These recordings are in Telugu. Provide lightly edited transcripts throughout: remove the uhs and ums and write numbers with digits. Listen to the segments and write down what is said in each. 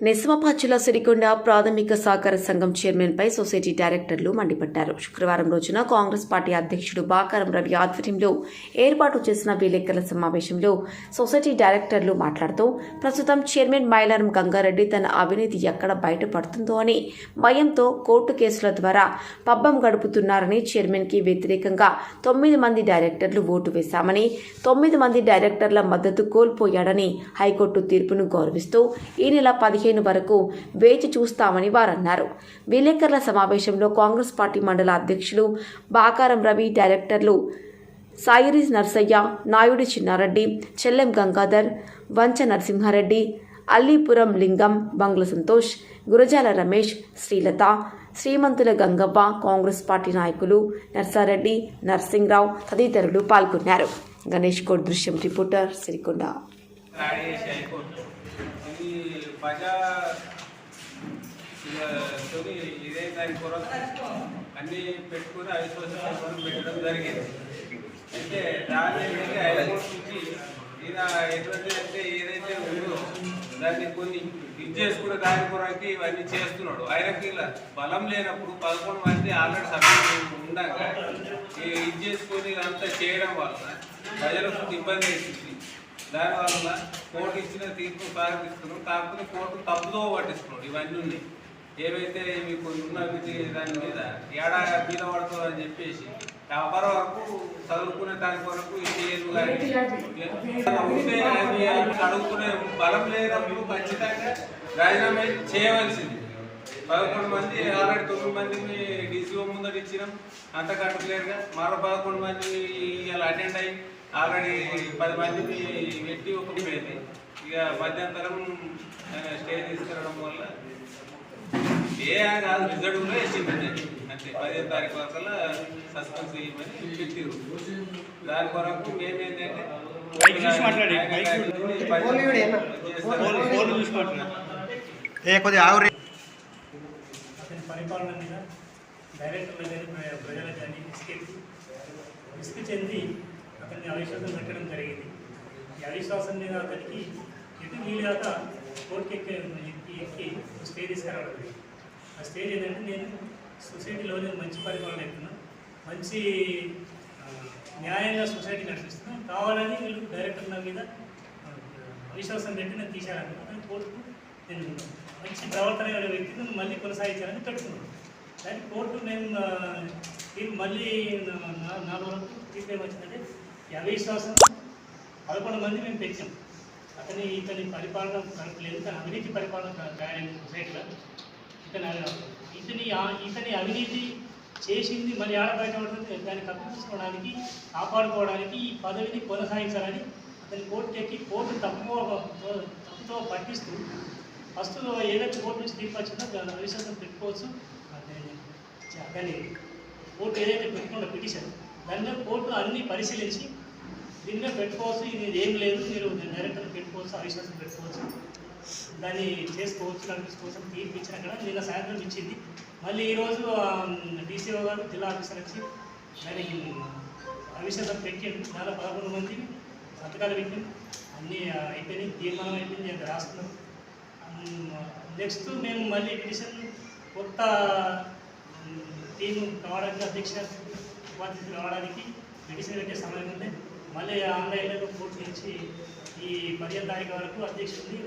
నిజామాబాద్ జిల్లా సిరికొండ ప్రాథమిక సహకార సంఘం చైర్మన్పై సొసైటీ డైరెక్టర్లు మండిపడ్డారు. శుక్రవారం రోజున కాంగ్రెస్ పార్టీ అధ్యక్షుడు బాకారం రవి ఆధ్వర్యంలో ఏర్పాటు చేసిన విలేకరుల సమావేశంలో సొసైటీ డైరెక్టర్లు మాట్లాడుతూ ప్రస్తుతం చైర్మన్ మైలారం గంగారెడ్డి తన అవినీతి ఎక్కడ బయటపడుతుందో అని భయంతో కోర్టు కేసుల ద్వారా పబ్బం గడుపుతున్నారని, చైర్మన్కి వ్యతిరేకంగా 9 మంది డైరెక్టర్లు ఓటు వేశామని, 9 మంది డైరెక్టర్ల మద్దతు కోల్పోయాడని హైకోర్టు తీర్పును గౌరవిస్తూ ఈ నెల 15 వరకు వేచి చూస్తామని వారన్నారు. విలేకరుల సమావేశంలో కాంగ్రెస్ పార్టీ మండల అధ్యక్షులు బాకారం రవి, డైరెక్టర్లు సాయిరి నర్సయ్య, నాయుడు చిన్నారెడ్డి, చెల్లెం గంగాధర్, వంచ నరసింహారెడ్డి, అల్లీపురం లింగం, బంగ్ల సంతోష్, గురజాల రమేష్, శ్రీలత, శ్రీమంతుల గంగవ్వ, కాంగ్రెస్ పార్టీ నాయకులు నర్సారెడ్డి, నర్సింగ్రావు తదితరులు పాల్గొన్నారు. గణేష్ కోట్ దృశ్యం రిపోర్టర్ సిరికొండ. ప్రజా ఇదే దాని కొరకు అన్నీ పెట్టుకుని అవిశ్వాసం పెట్టడం జరిగింది. అయితే దాని హైకోర్టు నుంచి ఈయన ఎటువంటి అంటే ఏదైతే ఉందో దాన్ని కొన్ని ఇది చేసుకునే దాని కొరకు ఇవన్నీ చేస్తున్నాడు. ఆయనకి బలం లేనప్పుడు 11 మంది ఆల్రెడీ సభ్యులు ఉండగా ఇది చేసుకొని అంతా చేయడం వల్ల ప్రజలకు ఇబ్బంది అవుతుంది. దానివల్ల కోర్టు ఇచ్చిన తీర్పు స్వాగతిస్తున్నాం. కాకపోతే కోర్టు తప్పుదో పట్టిస్తున్నాడు. ఇవన్నీ ఉన్నాయి ఏవైతే ఇవి కొన్ని ఉన్నవి దాని మీద ఏడా మీద పడుతుంది అని చెప్పేసి ఎవరి వరకు చదువుకునే దాని కొరకు ఉంటే అది అడుగుకునే బలం లేనప్పుడు ఖచ్చితంగా రాజీనామా చేయవలసింది. 11 మంది ఆల్రెడీ 9 మందిని డీసీఓ ముందట ఇచ్చినాం, అంత కట్టలేరుగా. మరో 11 మంది ఇలా అటెండ్ అయ్యి ఆల్రెడీ 10 మందిని పెట్టి ఒకటి ఇక మధ్యంతరం స్టే తీసుకురావడం వల్ల కాదు రిజల్ట్ కూడా వేసింది అంటే 15వ తారీఖు వరకు సస్పెన్స్ చేయమని పెట్టిరు. దాని కొరకు మేమేంటంటే పరిపాలన మీద డైరెక్టర్లు కానీ ప్రజలు కానీ విసుగు చెంది అతన్ని అవిశ్వాసం పెట్టడం జరిగింది. ఈ అవిశ్వాసం మీద అతనికి ఎటు వీలుగాక కోర్టుకి ఎక్కి స్టే తీసుకురావడం జరిగింది. ఆ స్టేజ్ ఏంటంటే నేను సొసైటీలోనే మంచి పరిపాలన అవుతున్నా, మంచి న్యాయంగా సొసైటీ నడిపిస్తున్నాను, కావాలని వీళ్ళు డైరెక్టర్ల మీద అవిశ్వాసం పెట్టి నేను తీశారనుకున్నాను. కోర్టుకు నేను మంచి ప్రవర్తన వ్యక్తిని మళ్ళీ కొనసాగించాలని పెట్టుకున్నాను. దానికి కోర్టు మేము మళ్ళీ 4 వరకు తీర్పు ఏమొచ్చిందంటే ఈ అవిశ్వాసం 11 మంది మేము తెచ్చాం. ఇతని పరిపాలన లేదు, తన అవినీతి పరిపాలన తయారైన సొసైటీలో ఇతని అవినీతి చేసింది మళ్ళీ ఆడ బయటపడుతుంది. దాన్ని కప్పించుకోవడానికి, కాపాడుకోవడానికి ఈ పదవిని కొనసాగించాలని అతని కోర్టు ఎక్కి కోర్టు తప్పుతో పట్టిస్తూ ఫస్ట్ ఏదైతే కోర్టు నుంచి తీర్పు వచ్చిందో దాని అవిశ్వాసం పెట్టుకోవచ్చు. దాన్ని కోర్టు ఏదైతే పెట్టుకున్న పిటిషన్ దాని మీద కోర్టు అన్నీ పరిశీలించి దీని మీద పెట్టుకోవచ్చు, ఇది ఏం లేదు, మీరు డైరెక్టర్ పెట్టుకోవచ్చు, అవిశ్వాసం పెట్టుకోవచ్చు, దాన్ని చేసుకోవచ్చు, నడిపించుకోవచ్చు తీర్పు ఇచ్చిన కూడా నిన్న సాయంత్రం ఇచ్చింది. మళ్ళీ ఈరోజు డీసీఓ గారు జిల్లా ఆఫీసర్ వచ్చి దానికి అవిశ్వాసం పెట్టిండు. దానిలో 11 మంది సంతకాలు పెట్టింది, అన్నీ అయిపోయినాయి, తీర్మానం అయిపోయింది, అది రాసుకున్నాం. నెక్స్ట్ మేము మళ్ళీ పిటిషన్ కొత్త టీము కావడానికి, అధ్యక్ష ఉపాధ్యక్షులు కావడానికి పిటిషన్ పెట్టే సమయం ఉంటే మళ్ళీ ఆన్లైన్లో కోర్టు నుంచి ఈ 15వ తారీఖు వరకు అధ్యక్షుడిని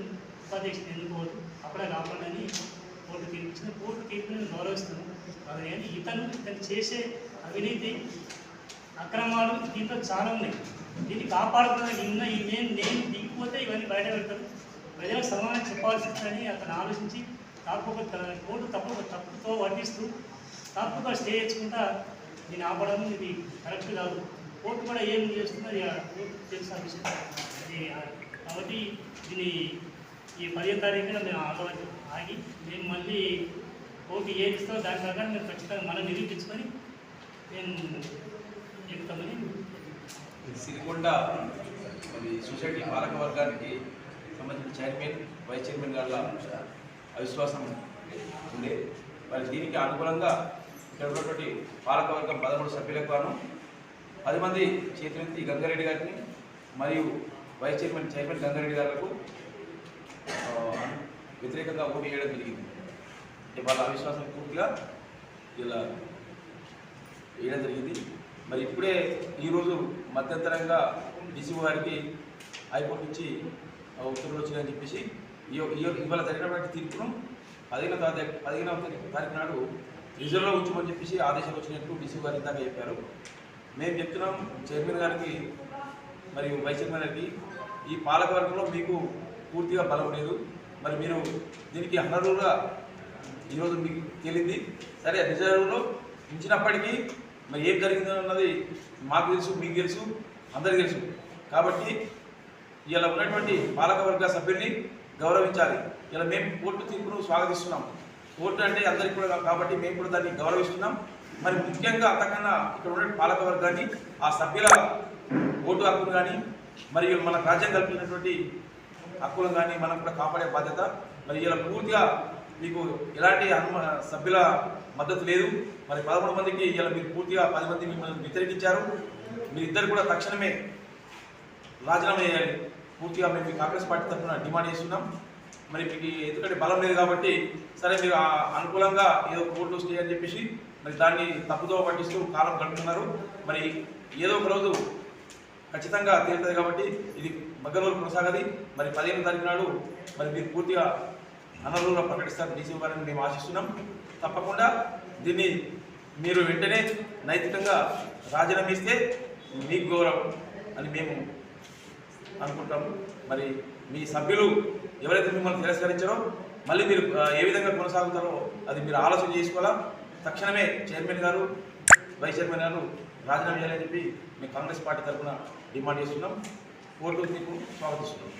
ఉపాధ్యక్షుడిని ఎన్నుకోవద్దు, అప్పుడే కాపాడని కోర్టు తీర్పు ఇచ్చింది. కోర్టు తీర్పుని గౌరవిస్తున్నాం. కానీ ఇతను చేసే అవినీతి అక్రమాలు దీంట్లో చాలా ఉన్నాయి. దీన్ని కాపాడుకోవడానికి నేను దిగిపోతే ఇవన్నీ బయట పెడతాను, ప్రజలకు సమాధానం చెప్పాల్సిందని అతను ఆలోచించి కోర్టు తప్పుతో వడ్డిస్తూ తప్పుగా స్టే చేసుకుంటా దీన్ని ఆపడం ఇది కరెక్ట్ కాదు. కోర్టు కూడా ఏం చేస్తున్నది కోర్టు తెలిసిన విషయం అది. కాబట్టి దీన్ని ఈ 15వ తారీఖున మేము ఆగి మేము మళ్ళీ కోర్టు ఏది ఇస్తామో దాని ప్రకారం మేము ఖచ్చితంగా మనం నిరూపించుకొని మేము చెప్తామని. సిరికొండ సొసైటీ పాలక వర్గానికి సంబంధించిన చైర్మన్, వైస్ చైర్మన్ గారి అవిశ్వాసం ఉంది. మరి దీనికి అనుగుణంగా ఇక్కడ ఉన్నటువంటి పాలకవర్గం 13 సభ్యులకు గాను 10 మంది చేతులెత్తి గంగారెడ్డి గారిని మరియు వైస్ చైర్మన్ గంగారెడ్డి గారులకు వ్యతిరేకంగా ఓటు వేయడం జరిగింది. వాళ్ళ అవిశ్వాసం పూర్తిగా ఇలా వేయడం జరిగింది. మరి ఇప్పుడే ఈరోజు మధ్యంతరంగా డీసీ గారికి హైకోర్టు నుంచి ఉత్తర్వులు వచ్చినాయని చెప్పేసి ఇవాళ జరిగినటువంటి తీర్పును 15వ తారీఖు నాడు రిజర్వ్లో ఉంచమని చెప్పేసి ఆదేశాలు వచ్చినట్టు డీసీ గారు ఇందాక చెప్పారు. మేము చెప్తున్నాం చైర్మన్ గారికి మరియు వైస్ చైర్మన్ గారికి, ఈ పాలకవర్గంలో మీకు పూర్తిగా బలం లేదు, మరి మీరు దీనికి అనర్హులుగా ఈరోజు మీకు తేలింది. సరే రిజర్వ్లో ఉంచినప్పటికీ మరి ఏం జరిగిందో అన్నది మాకు తెలుసు, మీకు తెలుసు, అందరికీ తెలుసు. కాబట్టి ఇలా ఉన్నటువంటి పాలకవర్గ సభ్యుల్ని గౌరవించాలి. ఇలా మేము కోర్టు తీర్పును స్వాగతిస్తున్నాం. కోర్టు అంటే అందరికీ కూడా కాబట్టి మేము కూడా దాన్ని గౌరవిస్తున్నాం. మరి ముఖ్యంగా అంతకన్నా ఇక్కడ ఉన్న పాలకవర్గాన్ని, ఆ సభ్యుల ఓటు హక్కులు కానీ మరియు మనకు రాజ్యం కల్పించినటువంటి హక్కులను కానీ మనం కూడా కాపాడే బాధ్యత. మరి ఇలా పూర్తిగా మీకు ఎలాంటి సభ్యుల మద్దతు లేదు. మరి 11 మందికి ఇలా మీరు పూర్తిగా 10 మంది మిమ్మల్ని వ్యతిరేకించారు. మీరిద్దరు కూడా తక్షణమే రాజీనామా చేయాలి. పూర్తిగా మేము కాంగ్రెస్ పార్టీ తరఫున డిమాండ్ చేస్తున్నాం. మరి మీకు ఎందుకంటే బలం లేదు కాబట్టి సరే మీరు అనుకూలంగా ఏదో కోర్టు స్టే అని చెప్పేసి మరి దాన్ని తప్పుదో పట్టిస్తూ కాలం గడుపుతున్నారు. మరి ఏదో ఒక రోజు ఖచ్చితంగా తేలుతుంది కాబట్టి ఇది మగ్గనూరు కొనసాగది. మరి 15వ తారీఖు నాడు మరి మీరు పూర్తిగా అనర్హులుగా ప్రకటిస్తారు డీసీ గారిని మేము ఆశిస్తున్నాం. తప్పకుండా దీన్ని మీరు వెంటనే నైతికంగా రాజీనామా ఇస్తే మీకు గౌరవం అని మేము అనుకుంటాము. మరి మీ సభ్యులు ఎవరైతే మిమ్మల్ని తిరస్కరించారో మళ్ళీ మీరు ఏ విధంగా కొనసాగుతారో అది మీరు ఆలోచన చేసుకోవాలా. తక్షణమే చైర్మన్ గారు, వైస్ చైర్మన్ గారు రాజీనామా చేయాలని చెప్పి మేము కాంగ్రెస్ పార్టీ తరఫున డిమాండ్ చేస్తున్నాం. కోర్టు తీర్పు స్వాగతిస్తున్నాం.